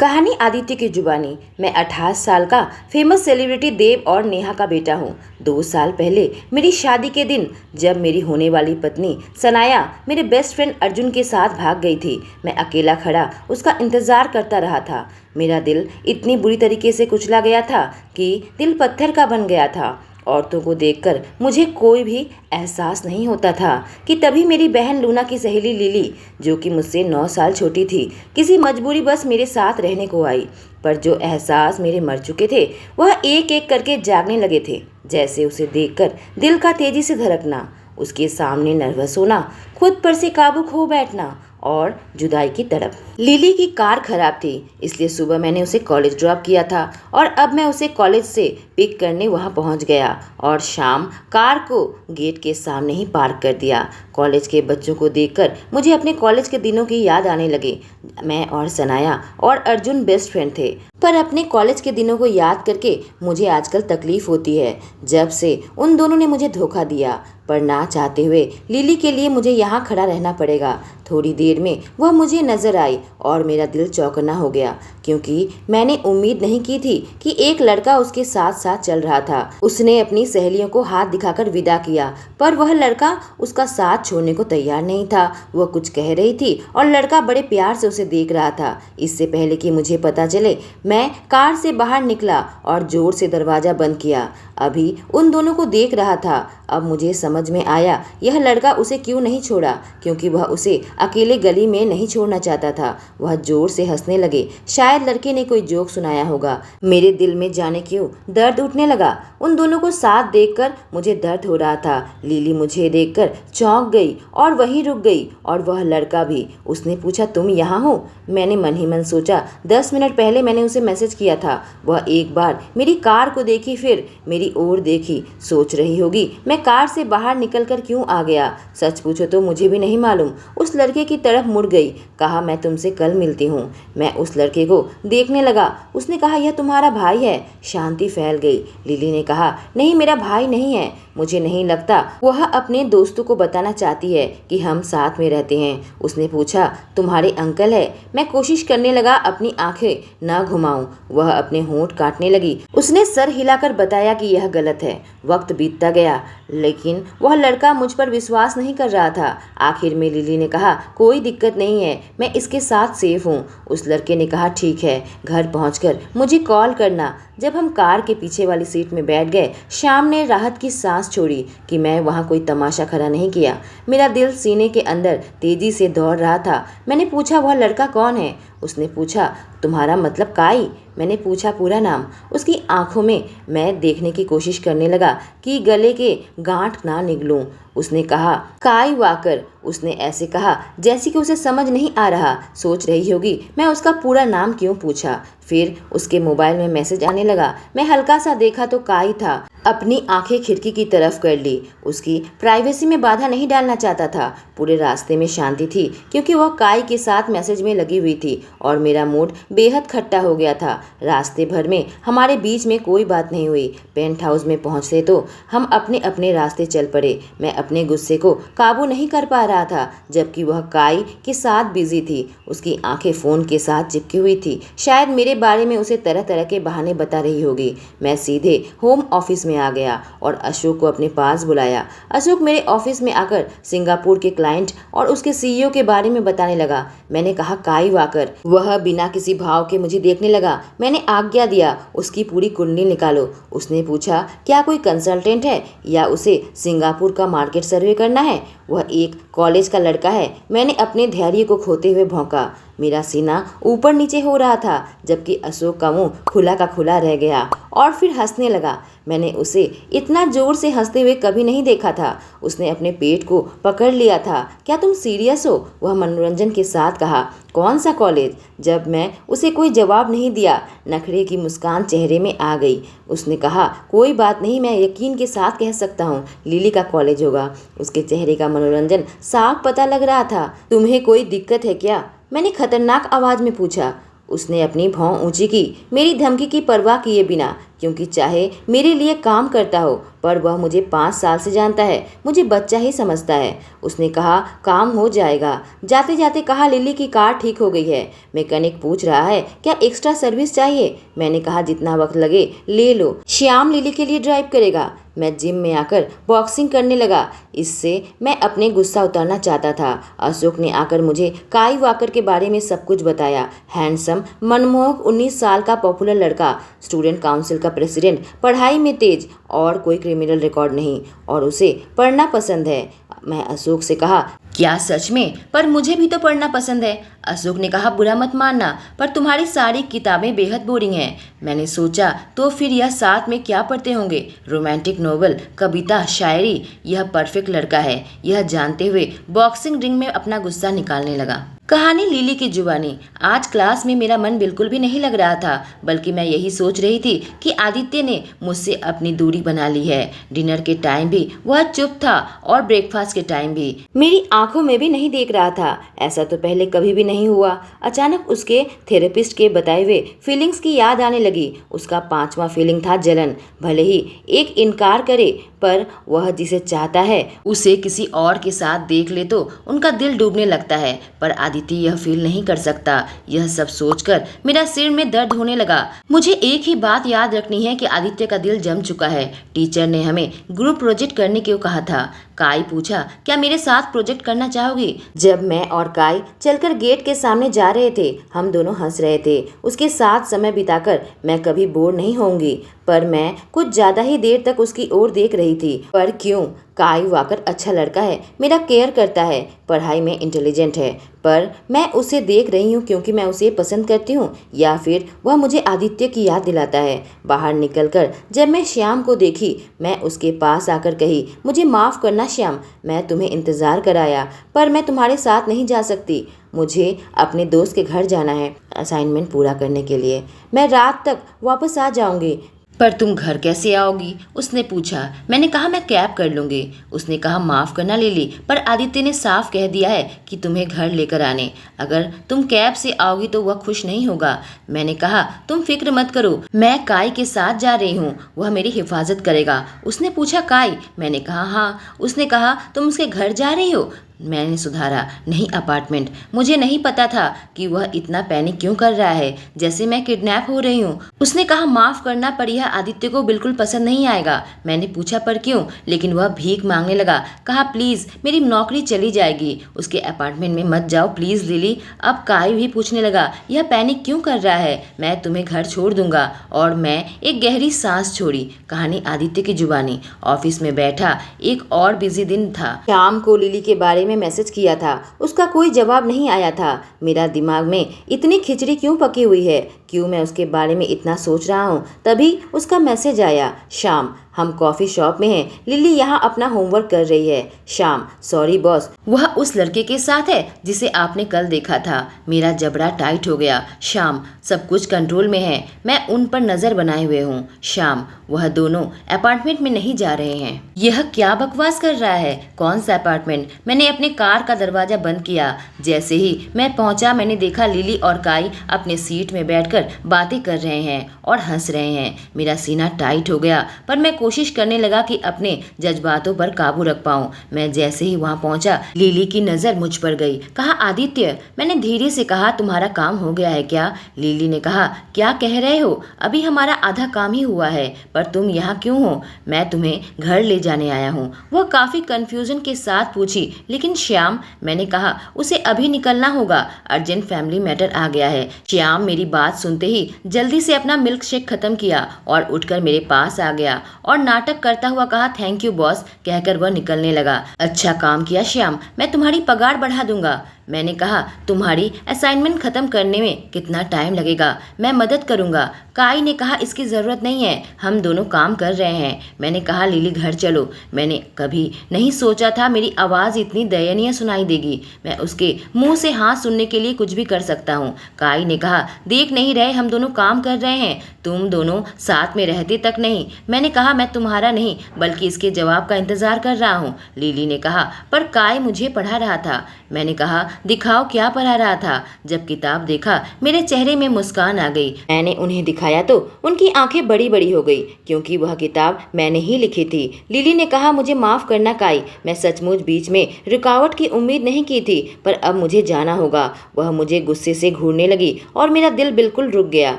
कहानी आदित्य की जुबानी। मैं 28 साल का फेमस सेलिब्रिटी देव और नेहा का बेटा हूँ। 2 साल पहले मेरी शादी के दिन जब मेरी होने वाली पत्नी सनाया मेरे बेस्ट फ्रेंड अर्जुन के साथ भाग गई थी, मैं अकेला खड़ा उसका इंतजार करता रहा था। मेरा दिल इतनी बुरी तरीके से कुचला गया था कि दिल पत्थर का बन गया था। औरतों को देखकर मुझे कोई भी एहसास नहीं होता था कि तभी मेरी बहन लूना की सहेली लिली, जो कि मुझसे 9 साल छोटी थी, किसी मजबूरी बस मेरे साथ रहने को आई। पर जो एहसास मेरे मर चुके थे वह एक एक करके जागने लगे थे। जैसे उसे देखकर दिल का तेजी से धड़कना, उसके सामने नर्वस होना, खुद पर से काबू खो बैठना और जुदाई की तड़प। लिली की कार खराब थी, इसलिए सुबह मैंने उसे कॉलेज ड्रॉप किया था और अब मैं उसे कॉलेज से पिक करने वहां पहुंच गया और शाम कार को गेट के सामने ही पार्क कर दिया। कॉलेज के बच्चों को देखकर मुझे अपने कॉलेज के दिनों की याद आने लगी। मैं और सनाया और अर्जुन बेस्ट फ्रेंड थे, पर अपने कॉलेज के दिनों को याद करके मुझे आजकल तकलीफ होती है, जब से उन दोनों ने मुझे धोखा दिया। पर ना चाहते हुए लिली के लिए मुझे यहाँ खड़ा रहना पड़ेगा। थोड़ी देर में वह मुझे नजर आई और मेरा दिल चौंकना हो गया, क्योंकि मैंने उम्मीद नहीं की थी कि एक लड़का उसके साथ साथ चल रहा था। उसने अपनी सहेलियों को हाथ दिखाकर विदा किया, पर वह लड़का उसका साथ छोड़ने को तैयार नहीं था। वह कुछ कह रही थी और लड़का बड़े प्यार से उसे देख रहा था। इससे पहले कि मुझे पता चले, मैं कार से बाहर निकला और जोर से दरवाजा बंद किया। अभी उन दोनों को देख रहा था। अब मुझे समझ में आया यह लड़का उसे क्यों नहीं छोड़ा, क्योंकि वह उसे अकेले गली में नहीं छोड़ना चाहता था। वह जोर से हंसने लगे, शायद लड़के ने कोई जोक सुनाया होगा। मेरे दिल में जाने क्यों दर्द उठने लगा। उन दोनों को साथ देखकर मुझे दर्द हो रहा था। लिली मुझे देखकर चौंक गई और वहीं रुक गई, और वह लड़का भी। उसने पूछा, तुम यहाँ हो? मैंने मन ही मन सोचा, 10 मिनट पहले मैंने उसे मैसेज किया था। वह एक बार मेरी कार को देखी, फिर मेरी ओर देखी। सोच रही होगी मैं कार से बाहर निकलकर क्यों आ गया। सच पूछो तो मुझे भी नहीं मालूम। उस लड़के की तरफ मुड़ गई, कहा, मैं तुमसे कल मिलती हूँ। मैं उस लड़के को देखने लगा। उसने कहा, यह तुम्हारा भाई है। शांति फैल गई। लिली ने कहा, नहीं, मेरा भाई नहीं है। मुझे नहीं लगता वह अपने दोस्तों को बताना चाहती है कि हम साथ में रहते हैं। उसने पूछा, तुम्हारे अंकल है? मैं कोशिश करने लगा अपनी आंखें न घुमाऊं। वह अपने होंठ काटने लगी। उसने सर हिलाकर बताया कि यह गलत है। वक्त बीतता गया, लेकिन वह लड़का मुझ पर विश्वास नहीं कर रहा था। आखिर में लिली ने कहा, कोई दिक्कत नहीं है, मैं इसके साथ सेफ हूँ। उस लड़के ने कहा, ठीक है, घर पहुंचकर मुझे कॉल करना। जब हम कार के पीछे वाली सीट में बैठ गए, शाम ने राहत की सांस छोड़ी कि मैं वहां कोई तमाशा खड़ा नहीं किया। मेरा दिल सीने के अंदर तेजी से दौड़ रहा था। मैंने पूछा, वह लड़का कौन है? उसने पूछा, तुम्हारा मतलब काई? मैंने पूछा पूरा नाम। उसकी आंखों में मैं देखने की कोशिश करने लगा कि गले के गांठ ना निगलूं। उसने कहा, काई वाकर। उसने ऐसे कहा जैसे कि उसे समझ नहीं आ रहा। सोच रही होगी मैं उसका पूरा नाम क्यों पूछा। फिर उसके मोबाइल में मैसेज आने लगा। मैं हल्का सा देखा तो काई था। अपनी आंखें खिड़की की तरफ कर ली। उसकी प्राइवेसी में बाधा नहीं डालना चाहता था। पूरे रास्ते में शांति थी, क्योंकि वह काई के साथ मैसेज में लगी हुई थी और मेरा मूड बेहद खट्टा हो गया था। रास्ते भर में हमारे बीच में कोई बात नहीं हुई। पेंट हाउस में पहुंचते तो हम अपने अपने रास्ते चल पड़े। मैं अपने गुस्से को काबू नहीं कर पा रहा था, जबकि वह काई के साथ बिजी थी। उसकी आंखें फोन के साथ चिपकी हुई थी। शायद मेरे बारे में उसे तरह तरह के बहाने बता रही होगी। मैं सीधे होम ऑफिस में आ गया और अशोक को अपने पास बुलाया। अशोक मेरे ऑफिस में आकर सिंगापुर के क्लाइंट और उसके सीईओ के बारे में बताने लगा। मैंने कहा, काई वाकर। वह बिना किसी भाव के मुझे देखने लगा। मैंने आज्ञा दिया, उसकी पूरी कुंडली निकालो। उसने पूछा, क्या कोई कंसल्टेंट है या उसे सिंगापुर का मार्केट सर्वे करना है? वह एक कॉलेज का लड़का है। मैंने अपने धैर्य को खोते हुए भौंका। मेरा सीना ऊपर नीचे हो रहा था, जबकि अशोक का मुंह खुला का खुला रह गया और फिर हंसने लगा। मैंने उसे इतना जोर से हंसते हुए कभी नहीं देखा था। उसने अपने पेट को पकड़ लिया था। क्या तुम सीरियस हो? वह मनोरंजन के साथ कहा। कौन सा कॉलेज? जब मैं उसे कोई जवाब नहीं दिया, नखरे की मुस्कान चेहरे में आ गई। उसने कहा, कोई बात नहीं, मैं यकीन के साथ कह सकता हूँ, लिली का कॉलेज होगा। उसके चेहरे का मनोरंजन साफ पता लग रहा था। तुम्हें कोई दिक्कत है क्या? मैंने खतरनाक आवाज में पूछा। उसने अपनी भौं ऊंची की, मेरी धमकी की परवाह किए बिना। क्योंकि चाहे मेरे लिए काम करता हो पर वह मुझे 5 साल से जानता है, मुझे बच्चा ही समझता है। उसने कहा काम हो जाएगा। जाते जाते कहा लिली की कार ठीक हो गई है। मैकेनिक पूछ रहा है क्या एक्स्ट्रा सर्विस चाहिए। मैंने कहा जितना वक्त लगे ले लो। श्याम लिली के लिए ड्राइव करेगा। मैं जिम में आकर बॉक्सिंग करने लगा। इससे मैं अपने गुस्सा उतारना चाहता था। अशोक ने आकर मुझे काई वाकर के बारे में सब कुछ बताया। हैंडसम, मनमोहक, 19 साल का पॉपुलर लड़का, स्टूडेंट काउंसिल का प्रेसिडेंट, पढ़ाई में तेज और कोई क्रिमिनल रिकॉर्ड नहीं और उसे पढ़ना पसंद है। मैं अशोक से कहा क्या सच में? पर मुझे भी तो पढ़ना पसंद है। अशोक ने कहा बुरा मत मानना पर तुम्हारी सारी किताबें बेहद बोरिंग हैं। मैंने सोचा तो फिर यह साथ में क्या पढ़ते होंगे? रोमांटिक नोवेल, कविता, शायरी। यह परफेक्ट लड़का है। यह जानते हुए बॉक्सिंग रिंग में अपना गुस्सा निकालने लगा। कहानी लिली की जुबानी। आज क्लास में मेरा मन बिल्कुल भी नहीं लग रहा था, बल्कि मैं यही सोच रही थी कि आदित्य ने मुझसे अपनी दूरी बना ली है। डिनर के टाइम भी वह चुप था और ब्रेकफास्ट के टाइम भी मेरी आंखों में भी नहीं देख रहा था। ऐसा तो पहले कभी भी नहीं हुआ। अचानक उसके थेरेपिस्ट के बताए हुए फीलिंग्स की याद आने लगी। उसका 5वां फीलिंग था जलन। भले ही एक इनकार करे पर वह जिसे चाहता है उसे किसी और के साथ देख ले तो उनका दिल डूबने लगता है, पर आदित्य यह फील नहीं कर सकता। यह सब सोचकर मेरा सिर में दर्द होने लगा। मुझे एक ही बात याद रखनी है कि आदित्य का दिल जम चुका है। टीचर ने हमें ग्रुप प्रोजेक्ट करने को कहा था। काई पूछा क्या मेरे साथ प्रोजेक्ट करना चाहोगी? जब मैं और काई चलकर गेट के सामने जा रहे थे हम दोनों हंस रहे थे। उसके साथ समय बिताकर मैं कभी बोर नहीं होंगी, पर मैं कुछ ज्यादा ही देर तक उसकी ओर देख रही थी। पर क्यों? काई वाकर अच्छा लड़का है, मेरा केयर करता है, पढ़ाई में इंटेलिजेंट है, पर मैं उसे देख रही हूँ क्योंकि मैं उसे पसंद करती हूँ या फिर वह मुझे आदित्य की याद दिलाता है। बाहर निकलकर जब मैं श्याम को देखी मैं उसके पास आकर कही मुझे माफ़ करना श्याम, मैं तुम्हें इंतज़ार कराया पर मैं तुम्हारे साथ नहीं जा सकती। मुझे अपने दोस्त के घर जाना है असाइनमेंट पूरा करने के लिए। मैं रात तक वापस आ जाऊंगी। पर तुम घर कैसे आओगी? उसने पूछा। मैंने कहा मैं कैब कर लूँगी। उसने कहा माफ़ करना लिली, पर आदित्य ने साफ कह दिया है कि तुम्हें घर लेकर आने। अगर तुम कैब से आओगी तो वह खुश नहीं होगा। मैंने कहा तुम फिक्र मत करो, मैं काई के साथ जा रही हूँ, वह मेरी हिफाजत करेगा। उसने पूछा काई? मैंने कहा हाँ। उसने कहा तुम उसके घर जा रही हो? मैंने सुधारा नहीं अपार्टमेंट। मुझे नहीं पता था कि वह इतना पैनिक क्यों कर रहा है, जैसे मैं किडनैप हो रही हूँ। उसने कहा माफ़ करना पर यह आदित्य को बिल्कुल पसंद नहीं आएगा। मैंने पूछा पर क्यों? लेकिन वह भीख मांगने लगा। कहा प्लीज़ मेरी नौकरी चली जाएगी, उसके अपार्टमेंट में मत जाओ प्लीज़ लिली। अब काई भी पूछने लगा यह पैनिक क्यों कर रहा है? मैं तुम्हें घर छोड़ दूंगा। और मैं एक गहरी सांस छोड़ी। कहानी आदित्य की जुबानी। ऑफिस में बैठा एक और बिजी दिन था। शाम को लिली के बारे में मैसेज किया था, उसका कोई जवाब नहीं आया था। मेरा दिमाग में इतनी खिचड़ी क्यों पकी हुई है? क्यों मैं उसके बारे में इतना सोच रहा हूँ? तभी उसका मैसेज आया। शाम हम कॉफ़ी शॉप में हैं, लिली यहाँ अपना होमवर्क कर रही है। शाम सॉरी बॉस, वह उस लड़के के साथ है जिसे आपने कल देखा था। मेरा जबड़ा टाइट हो गया। शाम सब कुछ कंट्रोल में है, मैं उन पर नज़र बनाए हुए हूँ। शाम वह दोनों अपार्टमेंट में नहीं जा रहे हैं। यह क्या बकवास कर रहा है? कौन सा अपार्टमेंट? मैंने अपने कार का दरवाजा बंद किया। जैसे ही मैं पहुंचा मैंने देखा लिली और काई अपने सीट में बैठकर बातें कर रहे हैं और हंस रहे हैं। मेरा सीना टाइट हो गया, पर मैं कोशिश करने लगा कि अपने जज्बातों पर काबू रख पाऊं। मैं जैसे ही वहां पहुंचा लिली की नज़र मुझ पर गई। कहा आदित्य। मैंने धीरे से कहा तुम्हारा काम हो गया है क्या? लिली ने कहा क्या कह रहे हो? अभी हमारा आधा काम ही हुआ है, पर तुम यहाँ क्यों हो? मैं तुम्हें घर ले जाने आया हूँ। वह काफ़ी कन्फ्यूजन के साथ पूछी लेकिन श्याम? मैंने कहा उसे अभी निकलना होगा, अर्जेंट फैमिली मैटर आ गया है। श्याम मेरी बात सुनते ही जल्दी से अपना मिल्क शेक खत्म किया और उठकर मेरे पास आ गया और नाटक करता हुआ कहा थैंक यू बॉस कहकर वह निकलने लगा। अच्छा काम किया श्याम, मैं तुम्हारी पगार बढ़ा दूंगा। मैंने कहा तुम्हारी असाइनमेंट खत्म करने में कितना टाइम लगेगा? मैं मदद करूंगा। काई ने कहा इसकी ज़रूरत नहीं है, हम दोनों काम कर रहे हैं। मैंने कहा लिली घर चलो। मैंने कभी नहीं सोचा था मेरी आवाज़ इतनी दयनीय सुनाई देगी। मैं उसके मुंह से हाँ सुनने के लिए कुछ भी कर सकता हूँ। काई ने कहा देख नहीं रहे हम दोनों काम कर रहे हैं, तुम दोनों साथ में रहते तक नहीं। मैंने कहा मैं तुम्हारा नहीं बल्कि इसके जवाब का इंतज़ार कर रहा हूँ। लिली ने कहा पर काई मुझे पढ़ा रहा था। मैंने कहा दिखाओ क्या पढ़ा रहा था। जब किताब देखा मेरे चेहरे में मुस्कान आ गई। मैंने उन्हें दिखाया तो उनकी आंखें बड़ी बड़ी हो गई, क्योंकि वह किताब मैंने ही लिखी थी। लिली ने कहा, मुझे माफ करना काई, मैं सचमुच बीच में रुकावट की उम्मीद नहीं की थी, पर अब मुझे जाना होगा। वह मुझे गुस्से से घूरने लगी और मेरा दिल बिल्कुल रुक गया।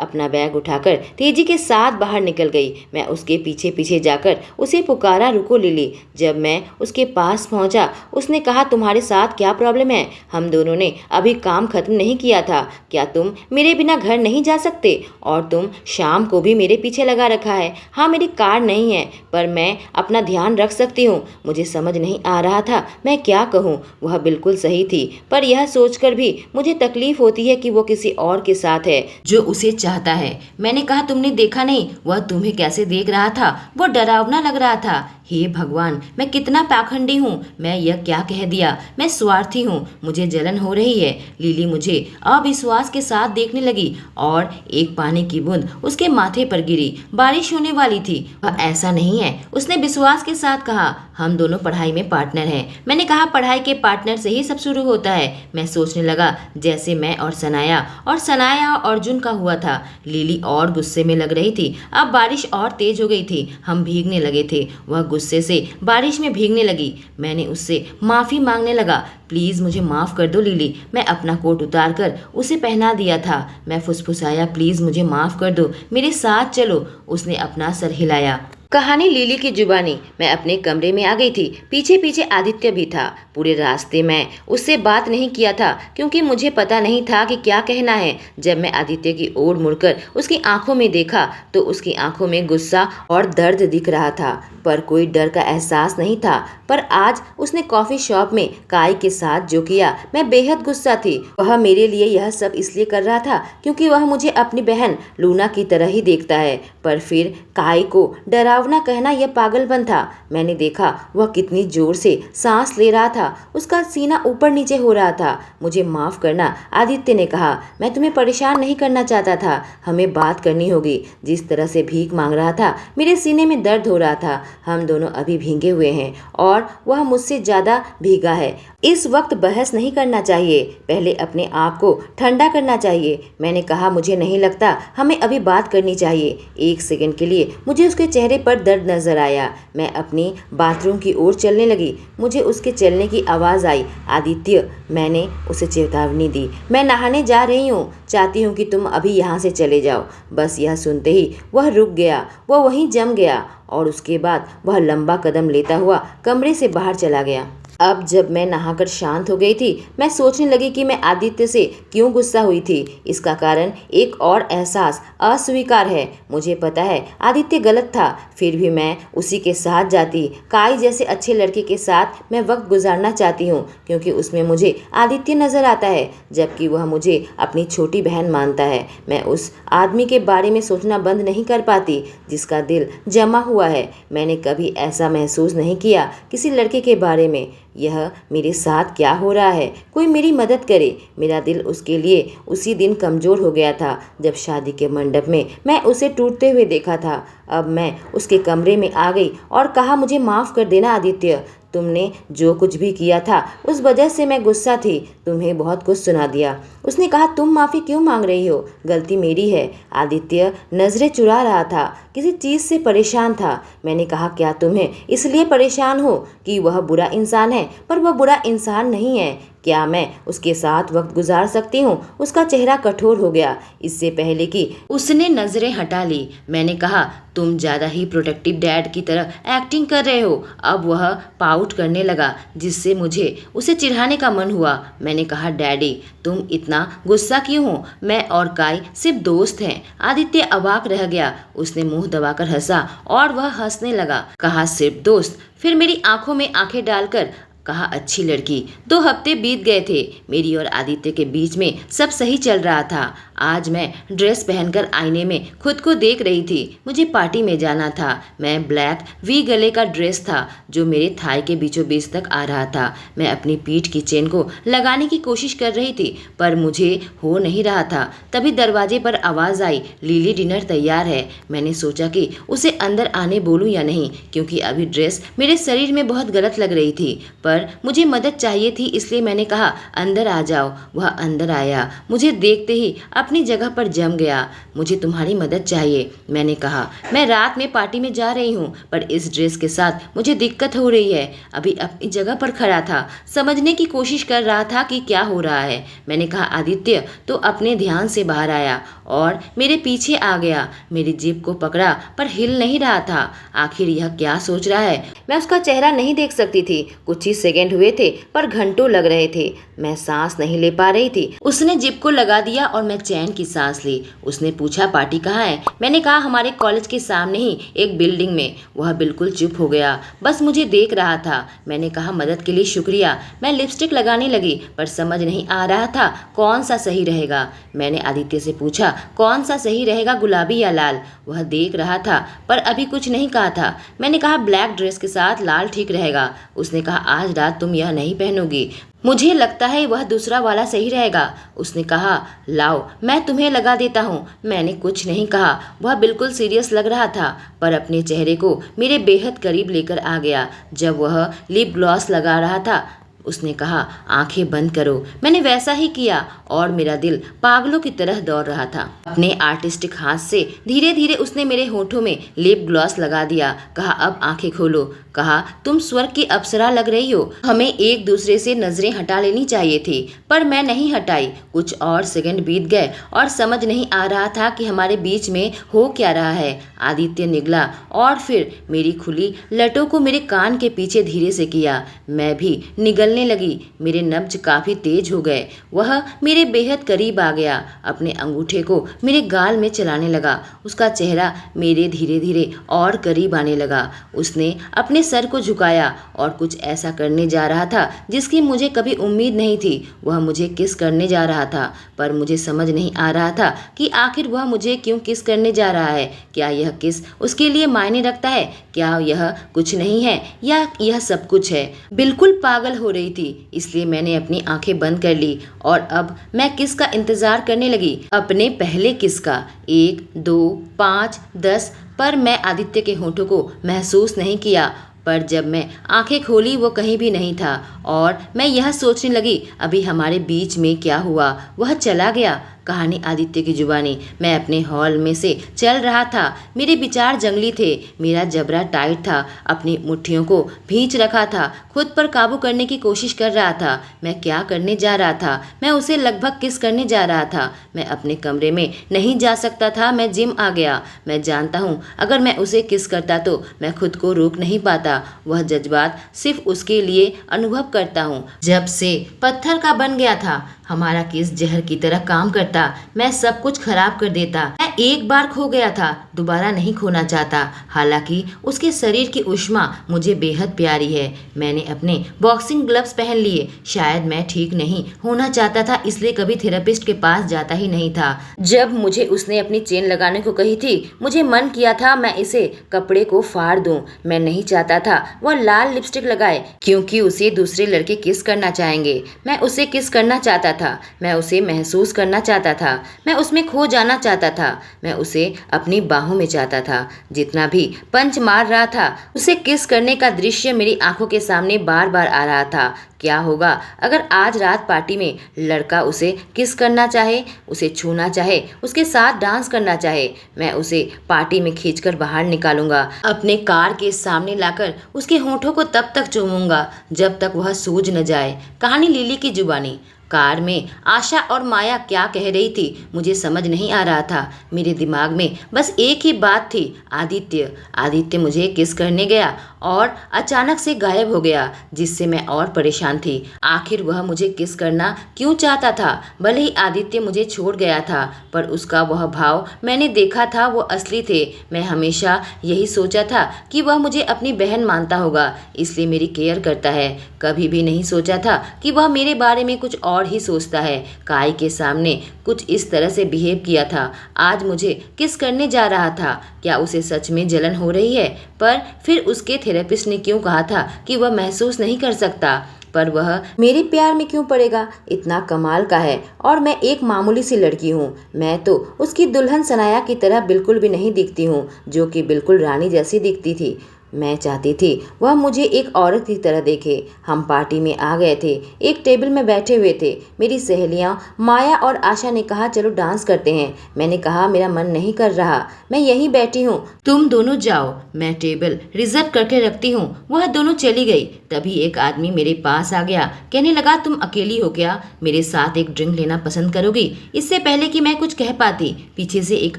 अपना बैग उठाकर तेजी के साथ बाहर निकल गई। मैं उसके पीछे पीछे जाकर उसे पुकारा, रुको लिली। जब मैं उसके पास पहुंचा, उसने कहा, तुम्हारे साथ क्या प्रॉब्लम है? हम दोनों ने अभी काम खत्म नहीं किया था। क्या तुम मेरे बिना घर नहीं जा सकते? और तुम शाम को भी मेरे पीछे लगा रखा है। हाँ, मेरी कार नहीं है, पर मैं अपना ध्यान रख सकती हूँ। मुझे समझ नहीं आ रहा था मैं क्या कहूँ। वह बिल्कुल सही थी, पर यह सोचकर भी मुझे तकलीफ होती है कि वो किसी और के साथ है जो उसे चाहता है। मैंने कहा, तुमने देखा नहीं वह तुम्हें कैसे देख रहा था? वो डरावना लग रहा था। हे भगवान, मैं कितना पाखंडी हूँ। मैं यह क्या कह दिया? मैं स्वार्थी हूँ। मुझे जलन हो रही है। लिली मुझे अविश्वास के साथ देखने लगी और एक पानी की बूंद उसके माथे पर गिरी। बारिश होने वाली थी। वह ऐसा नहीं है, उसने विश्वास के साथ कहा। हम दोनों पढ़ाई में पार्टनर हैं। मैंने कहा, पढ़ाई के पार्टनर से ही सब शुरू होता है। मैं सोचने लगा जैसे मैं और सनाया अर्जुन का हुआ था। लिली और गुस्से में लग रही थी। अब बारिश और तेज हो गई थी। हम भीगने लगे थे। वह गुस्से से बारिश में भीगने लगी। मैंने उससे माफ़ी मांगने लगा, प्लीज़ मुझे माफ़ कर दो लिली। मैं अपना कोट उतार कर उसे पहना दिया था। मैं फुसफुसाया, प्लीज़ मुझे माफ़ कर दो, मेरे साथ चलो। उसने अपना सर हिलाया। कहानी लिली की जुबानी। मैं अपने कमरे में आ गई थी। पीछे पीछे आदित्य भी था। पूरे रास्ते मैं उससे बात नहीं किया था, क्योंकि मुझे पता नहीं था कि क्या कहना है। जब मैं आदित्य की ओर मुड़कर उसकी आंखों में देखा तो उसकी आंखों में गुस्सा और दर्द दिख रहा था, पर कोई डर का एहसास नहीं था। पर आज उसने कॉफ़ी शॉप में काई के साथ जो किया, मैं बेहद गुस्सा थी। वह मेरे लिए यह सब इसलिए कर रहा था क्योंकि वह मुझे अपनी बहन लूना की तरह ही देखता है। पर फिर काई को डरावना कहना यह पागलपन था। मैंने देखा वह कितनी जोर से सांस ले रहा था। उसका सीना ऊपर नीचे हो रहा था। मुझे माफ़ करना, आदित्य ने कहा। मैं तुम्हें परेशान नहीं करना चाहता था। हमें बात करनी होगी। जिस तरह से भीख मांग रहा था, मेरे सीने में दर्द हो रहा था। हम दोनों अभी भीगे हुए हैं और वह मुझसे ज़्यादा भीगा है। इस वक्त बहस नहीं करना चाहिए, पहले अपने आप को ठंडा करना चाहिए। मैंने कहा, मुझे नहीं लगता हमें अभी बात करनी चाहिए। एक सेकंड के लिए मुझे उसके चेहरे पर दर्द नजर आया। मैं अपनी बाथरूम की ओर चलने लगी। मुझे उसके चलने की आवाज़ आई। आदित्य, मैंने उसे चेतावनी दी, मैं नहाने जा रही हूँ, चाहती हूँ कि तुम अभी यहाँ से चले जाओ। बस यह सुनते ही वह रुक गया। वह वहीं जम गया और उसके बाद वह लंबा कदम लेता हुआ कमरे से बाहर चला गया। अब जब मैं नहाकर शांत हो गई थी, मैं सोचने लगी कि मैं आदित्य से क्यों गुस्सा हुई थी। इसका कारण एक और एहसास अस्वीकार है। मुझे पता है आदित्य गलत था, फिर भी मैं उसी के साथ जाती। काई जैसे अच्छे लड़के के साथ मैं वक्त गुजारना चाहती हूँ, क्योंकि उसमें मुझे आदित्य नजर आता है, जबकि वह मुझे अपनी छोटी बहन मानता है। मैं उस आदमी के बारे में सोचना बंद नहीं कर पाती जिसका दिल जमा हुआ है। मैंने कभी ऐसा महसूस नहीं किया किसी लड़के के बारे में। यह मेरे साथ क्या हो रहा है? कोई मेरी मदद करे। मेरा दिल उसके लिए उसी दिन कमज़ोर हो गया था जब शादी के मंडप में मैं उसे टूटते हुए देखा था। अब मैं उसके कमरे में आ गई और कहा, मुझे माफ़ कर देना आदित्य। तुमने जो कुछ भी किया था उस वजह से मैं गुस्सा थी, तुम्हें बहुत कुछ सुना दिया। उसने कहा, तुम माफ़ी क्यों मांग रही हो? गलती मेरी है। आदित्य नज़रें चुरा रहा था, किसी चीज़ से परेशान था। मैंने कहा, क्या तुम्हें इसलिए परेशान हो कि वह बुरा इंसान है? पर वह बुरा इंसान नहीं है। क्या मैं उसके साथ वक्त गुजार सकती हूँ? उसका चेहरा कठोर हो गया इससे पहले कि उसने नज़रें हटा ली। मैंने कहा, तुम ज़्यादा ही प्रोटेक्टिव डैड की तरह एक्टिंग कर रहे हो। अब वह पाउट करने लगा, जिससे मुझे उसे चिढ़ाने का मन हुआ। मैंने कहा, डैडी तुम इतना गुस्सा क्यों हो? मैं और काई सिर्फ दोस्त हैं। आदित्य अवाक रह गया। उसने मुंह दबाकर हंसा और वह हंसने लगा। कहा, सिर्फ दोस्त? फिर मेरी आंखों में आंखें डालकर कहा, अच्छी लड़की। 2 हफ्ते बीत गए थे। मेरी और आदित्य के बीच में सब सही चल रहा था। आज मैं ड्रेस पहनकर आईने में खुद को देख रही थी। मुझे पार्टी में जाना था। मैं ब्लैक वी गले का ड्रेस था जो मेरे थाई के बीचों बीच तक आ रहा था। मैं अपनी पीठ की चेन को लगाने की कोशिश कर रही थी, पर मुझे हो नहीं रहा था। तभी दरवाजे पर आवाज़ आई, लिली डिनर तैयार है। मैंने सोचा कि उसे अंदर आने बोलूं या नहीं, क्योंकि अभी ड्रेस मेरे शरीर में बहुत गलत लग रही थी। पर पर मुझे मदद चाहिए थी, इसलिए मैंने कहा अंदर आ जाओ। वह अंदर आया, मुझे देखते ही अपनी जगह पर जम गया। मुझे तुम्हारी मदद चाहिए, मैंने कहा। मैं रात में पार्टी में जा रही हूँ, पर इस ड्रेस के साथ मुझे दिक्कत हो रही है। अभी अपनी जगह पर खड़ा था, समझने की कोशिश कर रहा था कि क्या हो रहा है। मैंने कहा आदित्य तो अपने ध्यान से बाहर आया और मेरे पीछे आ गया। मेरी जेब को पकड़ा पर हिल नहीं रहा था। आखिर यह क्या सोच रहा है? मैं उसका चेहरा नहीं देख सकती थी। कुछ ही सेकंड हुए थे पर घंटों लग रहे थे। मैं सांस नहीं ले पा रही थी। उसने जिप को लगा दिया और मैं चैन की सांस ली। उसने पूछा पार्टी कहाँ है? मैंने कहा हमारे कॉलेज के सामने ही एक बिल्डिंग में। वह बिल्कुल चुप हो गया, बस मुझे देख रहा था। मैंने कहा मदद के लिए शुक्रिया। मैं लिपस्टिक लगाने लगी पर समझ नहीं आ रहा था कौन सा सही रहेगा। मैंने आदित्य से पूछा कौन सा सही रहेगा, गुलाबी या लाल? वह देख रहा था पर अभी कुछ नहीं कहा था। मैंने कहा ब्लैक ड्रेस के साथ लाल ठीक रहेगा। उसने कहा आज रात तुम यह नहीं पहनोगी, मुझे लगता है वह दूसरा वाला सही रहेगा। उसने कहा लाओ मैं तुम्हें लगा देता हूँ। मैंने कुछ नहीं कहा। वह बिल्कुल सीरियस लग रहा था पर अपने चेहरे को मेरे बेहद करीब लेकर आ गया। जब वह लिप ग्लॉस लगा रहा था उसने कहा आंखें बंद करो। मैंने वैसा ही किया और मेरा दिल पागलों की तरह दौड़ रहा था। अपने आर्टिस्टिक हाथ से धीरे धीरे उसने मेरे होठों में लिप ग्लॉस लगा दिया। कहा अब आंखें खोलो। कहा तुम स्वर्ग की अप्सरा लग रही हो। हमें एक दूसरे से नजरें हटा लेनी चाहिए थी पर मैं नहीं हटाई। कुछ और सेकंड बीत गए और समझ नहीं आ रहा था कि हमारे बीच में हो क्या रहा है। आदित्य निगला और फिर मेरी खुली लटों को मेरे कान के पीछे धीरे से किया। मैं भी निगलने लगी। मेरे नब्ज काफी तेज हो गए। वह मेरे बेहद करीब आ गया। अपने अंगूठे को मेरे गाल में चलाने लगा। उसका चेहरा मेरे धीरे धीरे और करीब आने लगा। उसने अपने सर को झुकाया और कुछ ऐसा करने जा रहा था जिसकी मुझे कभी उम्मीद नहीं थी। वह मुझे किस करने जा रहा था पर मुझे समझ नहीं आ रहा था कि आखिर वह मुझे क्यों किस करने जा रहा है। क्या यह किस उसके लिए मायने रखता है? क्या यह कुछ नहीं है या यह सब कुछ है? बिल्कुल पागल हो रही थी, इसलिए मैंने अपनी आंखें बंद कर ली और अब मैं किस का इंतजार करने लगी, अपने पहले किस का। 1 2 5 10 पर मैं आदित्य के होठों को महसूस नहीं किया। पर जब मैं आंखें खोली वो कहीं भी नहीं था और मैं यह सोचने लगी अभी हमारे बीच में क्या हुआ। वह चला गया। कहानी आदित्य की जुबानी। मैं अपने हॉल में से चल रहा था। मेरे विचार जंगली थे। मेरा जबड़ा टाइट था। अपनी मुट्ठियों को भींच रखा था। खुद पर काबू करने की कोशिश कर रहा था। मैं क्या करने जा रहा था? मैं उसे लगभग किस करने जा रहा था। मैं अपने कमरे में नहीं जा सकता था। मैं जिम आ गया। मैं जानता हूँ अगर मैं उसे किस करता तो मैं खुद को रोक नहीं पाता। वह जज्बात सिर्फ उसके लिए अनुभव करता हूँ। जब से पत्थर का बन गया था हमारा किस जहर की तरह काम करता। मैं सब कुछ खराब कर देता। मैं एक बार खो गया था, दोबारा नहीं खोना चाहता। हालांकि उसके शरीर की ऊष्मा मुझे बेहद प्यारी है। मैंने अपने बॉक्सिंग ग्लव्स पहन लिए। शायद मैं ठीक नहीं होना चाहता था, इसलिए कभी थेरेपिस्ट के पास जाता ही नहीं था। जब मुझे उसने अपनी चेन लगाने को कही थी मुझे मन किया था मैं इसे कपड़े को फाड़ दूं। मैं नहीं चाहता था वह लाल लिपस्टिक लगाए क्योंकि उसे दूसरे लड़के किस करना चाहेंगे। मैं उसे किस करना चाहता था। मैं उसे महसूस करना चाहता था। मैं उसमें खो जाना चाहता था। मैं उसे अपनी बाहों में चाहता था। जितना भी पंच मार रहा था उसे किस करने का दृश्य मेरी आंखों के सामने बार बार आ रहा था। क्या होगा अगर आज रात पार्टी में लड़का उसे किस करना चाहे, उसे छूना चाहे, उसके साथ डांस करना चाहे। मैं उसे पार्टी में खींचकर बाहर निकालूंगा, अपने कार के सामने लाकर उसके होठों को तब तक चूमूंगा जब तक वह सूझ न जाए। कहानी लिली की जुबानी। कार में आशा और माया क्या कह रही थी मुझे समझ नहीं आ रहा था। मेरे दिमाग में बस एक ही बात थी, आदित्य। आदित्य मुझे किस करने गया और अचानक से गायब हो गया, जिससे मैं और परेशान थी। आखिर वह मुझे किस करना क्यों चाहता था? भले ही आदित्य मुझे छोड़ गया था पर उसका वह भाव मैंने देखा था वो असली थे। मैं हमेशा यही सोचा था कि वह मुझे अपनी बहन मानता होगा, इसलिए मेरी केयर करता है। कभी भी नहीं सोचा था कि वह मेरे बारे में कुछ और ही सोचता है। काई के सामने कुछ इस तरह से बिहेव किया था। आज मुझे किस करने जा रहा था। क्या उसे सच में जलन हो रही है? पर फिर उसके थेरेपिस्ट ने क्यों कहा था कि वह महसूस नहीं कर सकता? पर वह मेरे प्यार में क्यों पड़ेगा? इतना कमाल का है और मैं एक मामूली सी लड़की हूँ। मैं तो उसकी दुल्हन सनाया की तरह बिल्कुल भी नहीं दिखती हूँ, जो कि बिल्कुल रानी जैसी दिखती थी। मैं चाहती थी वह मुझे एक औरत की तरह देखे। हम पार्टी में आ गए थे, एक टेबल में बैठे हुए थे। मेरी सहेलियां माया और आशा ने कहा चलो डांस करते हैं। मैंने कहा मेरा मन नहीं कर रहा, मैं यहीं बैठी हूँ, तुम दोनों जाओ, मैं टेबल रिजर्व करके रखती हूँ। वह दोनों चली गई। तभी एक आदमी मेरे पास आ गया, कहने लगा तुम अकेली हो क्या, मेरे साथ एक ड्रिंक लेना पसंद करोगी। इससे पहले कि मैं कुछ कह पाती पीछे से एक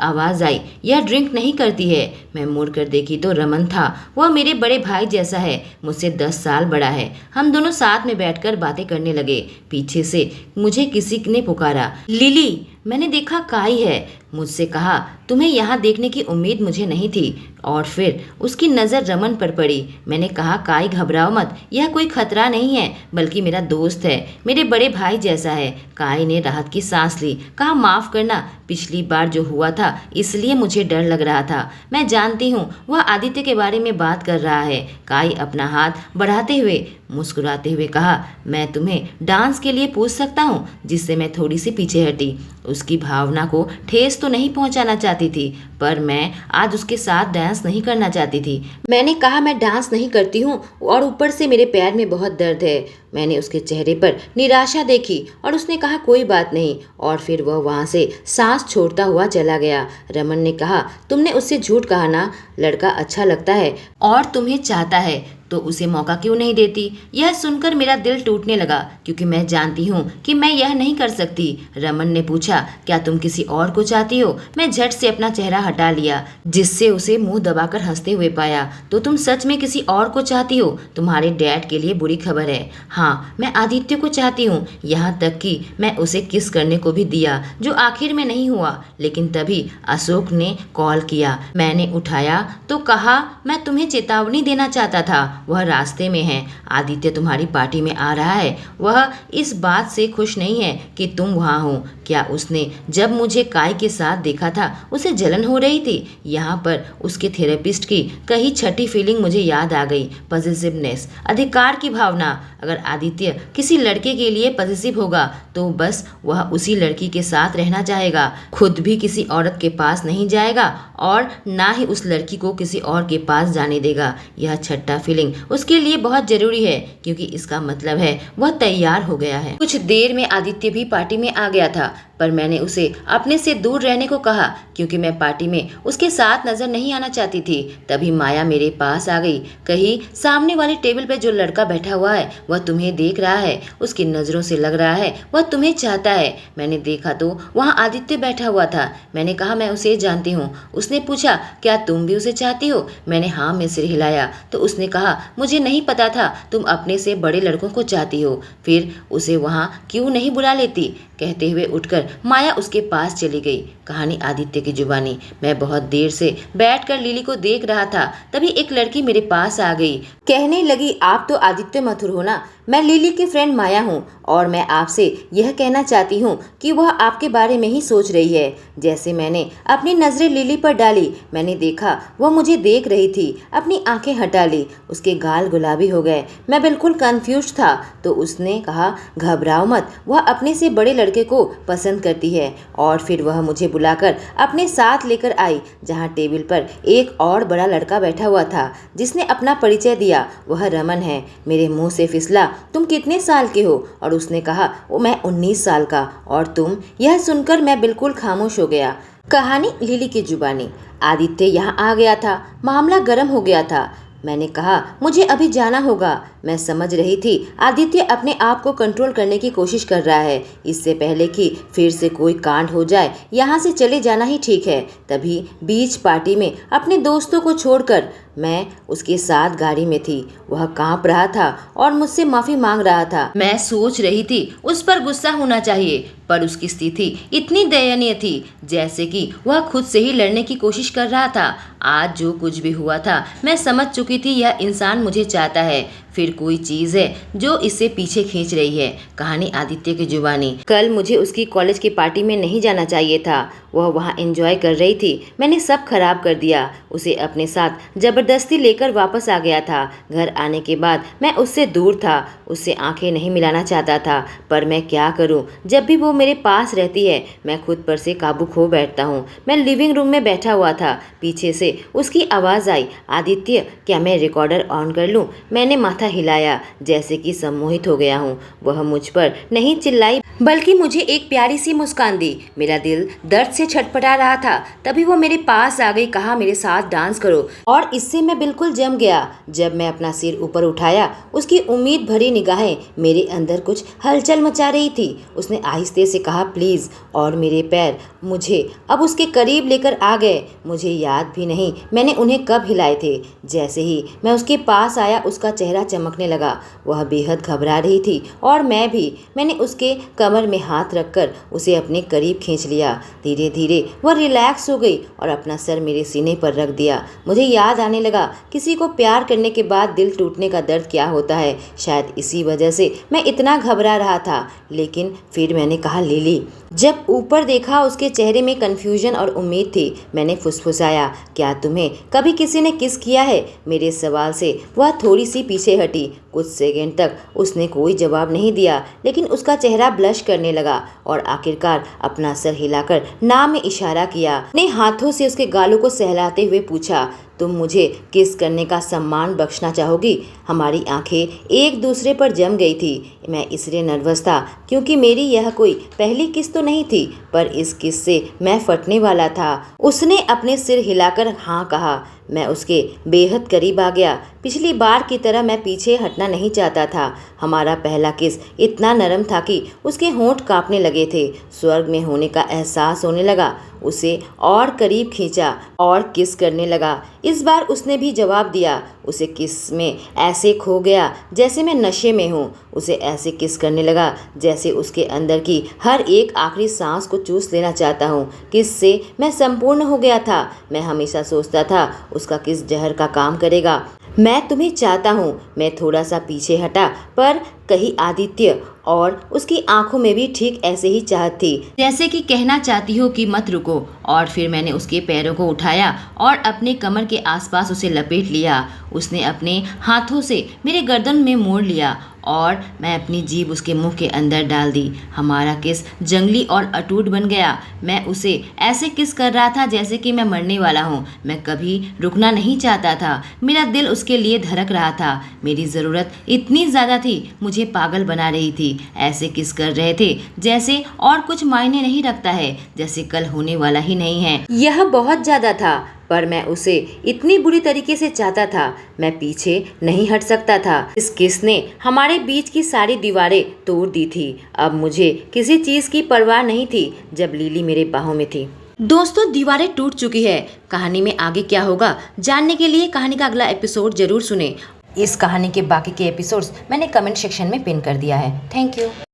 आवाज आई, यह ड्रिंक नहीं करती है। मैं मुड़ कर देखी तो रमन था। वह मेरे बड़े भाई जैसा है, मुझसे 10 साल बड़ा है। हम दोनों साथ में बैठकर बातें करने लगे। पीछे से मुझे किसी ने पुकारा, लिली। मैंने देखा काई है। मुझसे कहा तुम्हें यहाँ देखने की उम्मीद मुझे नहीं थी। और फिर उसकी नज़र रमन पर पड़ी। मैंने कहा काई घबराओ मत, यह कोई खतरा नहीं है, बल्कि मेरा दोस्त है, मेरे बड़े भाई जैसा है। काई ने राहत की सांस ली, कहा माफ़ करना, पिछली बार जो हुआ था इसलिए मुझे डर लग रहा था। मैं जानती हूँ वह आदित्य के बारे में बात कर रहा है। काई अपना हाथ बढ़ाते हुए मुस्कुराते हुए कहा मैं तुम्हें डांस के लिए पूछ सकता हूँ, जिससे मैं थोड़ी सी पीछे हटी। उसकी भावना को ठेस तो नहीं पहुंचाना चाहती थी, पर मैं आज उसके साथ डांस नहीं करना चाहती थी। मैंने कहा मैं डांस नहीं करती हूँ और ऊपर से मेरे पैर में बहुत दर्द है। मैंने उसके चेहरे पर निराशा देखी और उसने कहा कोई बात नहीं, और फिर वह वहाँ से सांस छोड़ता हुआ चला गया। रमन ने कहा तुमने उससे झूठ कहा ना, लड़का अच्छा लगता है और तुम्हें चाहता है तो उसे मौका क्यों नहीं देती। यह सुनकर मेरा दिल टूटने लगा, क्योंकि मैं जानती हूँ कि मैं यह नहीं कर सकती। रमन ने पूछा क्या तुम किसी और को चाहती हो। मैं झट से अपना चेहरा हटा लिया, जिससे उसे मुंह दबाकर हंसते हुए पाया। तो तुम सच में किसी और को चाहती हो। तुम्हारे डैड के लिए बुरी खबर है। हाँ, मैं आदित्य को चाहती हूँ, यहाँ तक कि मैं उसे किस करने को भी दिया, जो आखिर में नहीं हुआ। लेकिन तभी अशोक ने कॉल किया। मैंने उठाया तो कहा मैं तुम्हें चेतावनी देना चाहता था, वह रास्ते में है। आदित्य तुम्हारी पार्टी में आ रहा है। वह इस बात से खुश नहीं है कि तुम वहाँ हो। क्या उसने जब मुझे काई के साथ देखा था उसे जलन हो रही थी। यहाँ पर उसके थेरेपिस्ट की कही छठी फीलिंग मुझे याद आ गई, पॉजिटिवनेस, अधिकार की भावना। अगर आदित्य किसी लड़के के लिए पॉजिटिव होगा तो बस वह उसी लड़की के साथ रहना चाहेगा, खुद भी किसी औरत के पास नहीं जाएगा और ना ही उस लड़की को किसी और के पास जाने देगा। यह छठा फीलिंग उसके लिए बहुत जरूरी है, क्योंकि इसका मतलब है वह तैयार हो गया है। कुछ देर में आदित्य भी पार्टी में आ गया था, पर मैंने उसे अपने से दूर रहने को कहा, क्योंकि मैं पार्टी में उसके साथ नजर नहीं आना चाहती थी। तभी माया मेरे पास आ गई, कही सामने वाले टेबल पे जो लड़का बैठा हुआ है वह तुम्हें देख रहा है, उसकी नजरों से लग रहा है वह तुम्हें चाहता है। मैंने देखा तो वहाँ आदित्य बैठा हुआ था। मैंने कहा मैं उसे जानती हूँ। उसने पूछा क्या तुम भी उसे चाहती हो। मैंने हाँ में सिर हिलाया तो उसने कहा मुझे नहीं पता था तुम अपने से बड़े लड़कों को चाहती हो, फिर उसे वहाँ क्यों नहीं बुला लेती। कहते हुए उठकर माया उसके पास चली गई। कहानी आदित्य की जुबानी। मैं बहुत देर से बैठकर लिली को देख रहा था, तभी एक लड़की मेरे पास आ गई, कहने लगी आप तो आदित्य मथुर हो ना। मैं लिली की फ्रेंड माया हूँ और मैं आपसे यह कहना चाहती हूँ कि वह आपके बारे में ही सोच रही है। जैसे मैंने अपनी नज़रें लिली पर डाली, मैंने देखा वह मुझे देख रही थी। अपनी आंखें हटा ली, उसके गाल गुलाबी हो गए। मैं बिल्कुल कंफ्यूज था। तो उसने कहा घबराओ मत, वह अपने से बड़े लड़के को पसंद करती है। और फिर वह मुझे बुलाकर अपने साथ लेकर आई, जहाँ टेबल पर एक और बड़ा लड़का बैठा हुआ था, जिसने अपना परिचय दिया। वह रमन है। मेरे मुंह से फिसला तुम कितने साल के हो। और उसने कहा वो मैं 19 साल का। और तुम। यह सुनकर मैं बिल्कुल खामोश हो गया। कहानी लिली की जुबानी। आदित्य यहाँ आ गया था, मामला गर्म हो गया था। मैंने कहा मुझे अभी जाना होगा। मैं समझ रही थी आदित्य अपने आप को कंट्रोल करने की कोशिश कर रहा है, इससे पहले कि फिर से कोई कांड हो जाए। यहाँ से चले जाना ही ठीक है। तभी बीच पार्टी में अपने दोस्तों को छोड़कर मैं उसके साथ गाड़ी में थी। वह कांप रहा था और मुझसे माफ़ी मांग रहा था। मैं सोच रही थी उस पर गुस्सा होना चाहिए, पर उसकी स्थिति इतनी दयनीय थी जैसे कि वह खुद से ही लड़ने की कोशिश कर रहा था। आज जो कुछ भी हुआ था मैं समझ चुकी थी, यह इंसान मुझे चाहता है। फिर कोई चीज़ है जो इसे पीछे खींच रही है। कहानी आदित्य की जुबानी। कल मुझे उसकी कॉलेज की पार्टी में नहीं जाना चाहिए था। वह वहाँ एंजॉय कर रही थी। मैंने सब खराब कर दिया। उसे अपने साथ जबरदस्ती लेकर वापस आ गया था। घर आने के बाद मैं उससे दूर था। उससे आंखें नहीं मिलाना चाहता था, पर मैं क्या करूं? जब भी वो मेरे पास रहती है मैं खुद पर से काबू खो बैठता हूं। मैं लिविंग रूम में बैठा हुआ था। पीछे से उसकी आवाज़ आई, आदित्य क्या मैं रिकॉर्डर ऑन कर लूं? मैंने माथा हिलाया जैसे कि सम्मोहित हो गया हूं। वह मुझ पर नहीं चिल्लाई बल्कि मुझे एक प्यारी सी मुस्कान दी। मेरा दिल दर्द से छटपटा रहा था। तभी वो मेरे पास आ गई, कहा मेरे साथ डांस करो, और इससे मैं बिल्कुल जम गया। जब मैं अपना सिर ऊपर उठाया उसकी उम्मीद भरी निगाहें मेरे अंदर कुछ हलचल मचा रही थी। उसने आहिस्ते से कहा प्लीज़, और मेरे पैर मुझे अब उसके करीब लेकर आ गए। मुझे याद भी नहीं मैंने उन्हें कब हिलाए थे। जैसे ही मैं उसके पास आया उसका चेहरा चमकने लगा। वह बेहद घबरा रही थी और मैं भी। मैंने उसके कमर में हाथ रखकर उसे अपने करीब खींच लिया। धीरे धीरे वह रिलैक्स हो गई और अपना सर मेरे सीने पर रख दिया। मुझे याद आने लगा किसी को प्यार करने के बाद दिल टूटने का दर्द क्या होता है। शायद इसी वजह से मैं इतना घबरा रहा था। लेकिन फिर मैंने कहा लिली। जब ऊपर देखा उसके चेहरे में कन्फ्यूजन और उम्मीद थी। मैंने फुसफुसाया, क्या तुम्हें कभी किसी ने किस किया है? मेरे सवाल से वह थोड़ी सी पीछे हटी। कुछ सेकंड तक उसने कोई जवाब नहीं दिया, लेकिन उसका चेहरा ब्लश करने लगा और आखिरकार अपना सर हिलाकर ना में इशारा किया। अपने हाथों से उसके गालों को सहलाते हुए पूछा, तुम मुझे किस करने का सम्मान बख्शना चाहोगी? हमारी आंखें एक दूसरे पर जम गई थी। मैं इसलिए नर्वस था क्योंकि मेरी यह कोई पहली किस तो नहीं थी, पर इस किस से मैं फटने वाला था। उसने अपने सिर हिलाकर हाँ कहा। मैं उसके बेहद करीब आ गया। पिछली बार की तरह मैं पीछे हटना नहीं चाहता था। हमारा पहला किस इतना नरम था कि उसके होंठ कांपने लगे थे। स्वर्ग में होने का एहसास होने लगा। उसे और करीब खींचा और किस करने लगा। इस बार उसने भी जवाब दिया। उसे किस में ऐसे खो गया जैसे मैं नशे में हूँ। उसे ऐसे किस करने लगा जैसे उसके अंदर की हर एक आखिरी सांस को चूस लेना चाहता हूँ। किस से मैं संपूर्ण हो गया था। मैं हमेशा सोचता था उसका किस जहर का काम करेगा। मैं तुम्हें चाहता हूँ। मैं थोड़ा सा पीछे हटा, पर कहीं आदित्य और उसकी आंखों में भी ठीक ऐसे ही चाहत थी जैसे कि कहना चाहती हो कि मत रुको। और फिर मैंने उसके पैरों को उठाया और अपने कमर के आसपास उसे लपेट लिया। उसने अपने हाथों से मेरे गर्दन में मोड़ लिया और मैं अपनी जीभ उसके मुंह के अंदर डाल दी। हमारा किस जंगली और अटूट बन गया। मैं उसे ऐसे किस कर रहा था जैसे कि मैं मरने वाला हूँ। मैं कभी रुकना नहीं चाहता था। मेरा दिल उसके लिए धड़क रहा था। मेरी ज़रूरत इतनी ज़्यादा थी, मुझे पागल बना रही थी। ऐसे किस कर रहे थे जैसे और कुछ मायने नहीं रखता है, जैसे कल होने वाला ही नहीं है। यह बहुत ज़्यादा था, पर मैं उसे इतनी बुरी तरीके से चाहता था। मैं पीछे नहीं हट सकता था। इस किस ने हमारे बीच की सारी दीवारें तोड़ दी थी। अब मुझे किसी चीज़ की परवाह नहीं थी जब लिली मेरे बाहों में थी। दोस्तों, दीवारें टूट चुकी है। कहानी में आगे क्या होगा जानने के लिए कहानी का अगला एपिसोड जरूर सुने। इस कहानी के बाकी के एपिसोड्स मैंने कमेंट सेक्शन में पिन कर दिया है। Thank you.